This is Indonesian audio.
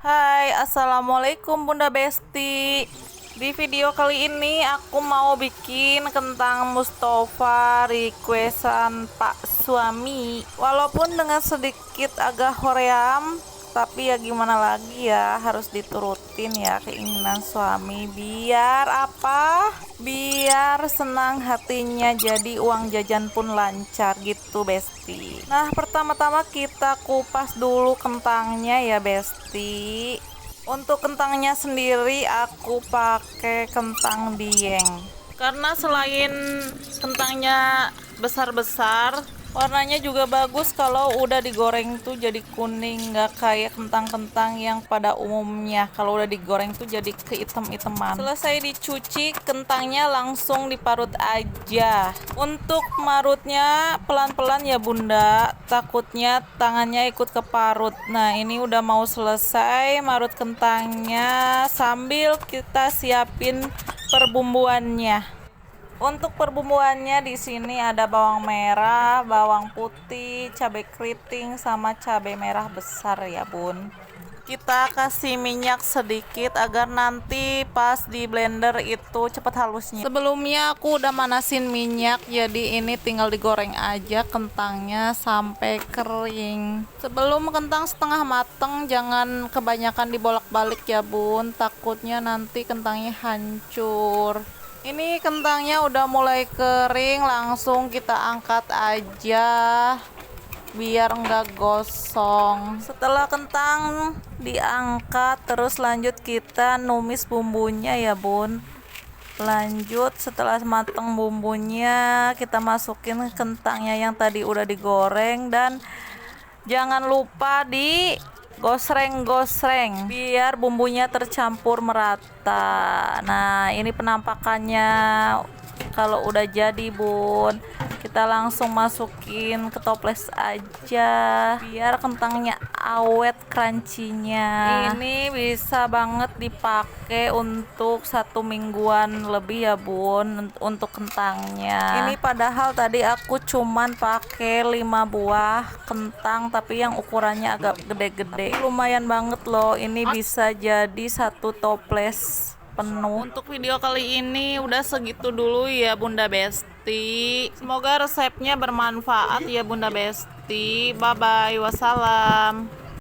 Hai, assalamualaikum Bunda Besti. Di video kali ini aku mau bikin kentang Mustafa requestan Pak suami. Walaupun dengan sedikit agak hoream, tapi ya gimana lagi ya, harus diturutin ya keinginan suami. Biar apa? Biar senang hatinya, jadi uang jajan pun lancar gitu Besti. Nah, pertama-tama kita kupas dulu kentangnya ya Besti. Untuk kentangnya sendiri aku pakai kentang dieng. Karena selain kentangnya besar-besar, warnanya juga bagus kalau udah digoreng tuh jadi kuning, nggak kayak kentang-kentang yang pada umumnya kalau udah digoreng tuh jadi keitem-iteman. Selesai dicuci, kentangnya langsung diparut aja. Untuk marutnya pelan-pelan ya Bunda, takutnya tangannya ikut keparut. Nah, ini udah mau selesai marut kentangnya sambil kita siapin perbumbuannya. Untuk perbumbuannya di sini ada bawang merah, bawang putih, cabai keriting sama cabai merah besar ya Bun. Kita kasih minyak sedikit agar nanti pas di blender itu cepat halusnya. Sebelumnya aku udah manasin minyak, jadi ini tinggal digoreng aja kentangnya sampai kering. Sebelum kentang setengah mateng jangan kebanyakan dibolak-balik ya Bun, takutnya nanti kentangnya hancur. Ini kentangnya udah mulai kering, langsung kita angkat aja biar enggak gosong. Setelah kentang diangkat, terus lanjut kita numis bumbunya ya Bun. Lanjut setelah mateng bumbunya, kita masukin kentangnya yang tadi udah digoreng dan jangan lupa di gosreng-gosreng biar bumbunya tercampur merata. Nah, ini penampakannya kalau udah jadi Bun. Kita langsung masukin ke toples aja biar kentangnya awet crunchy-nya. Ini bisa banget dipakai untuk 1 mingguan lebih ya Bun, untuk kentangnya. Ini padahal tadi aku cuman pakai 5 buah kentang, tapi yang ukurannya agak gede-gede. Lumayan banget loh, ini bisa jadi 1 toples penuh. Untuk video kali ini udah segitu dulu ya Bunda Besti. Semoga resepnya bermanfaat ya Bunda Besti. Bye bye, wassalam.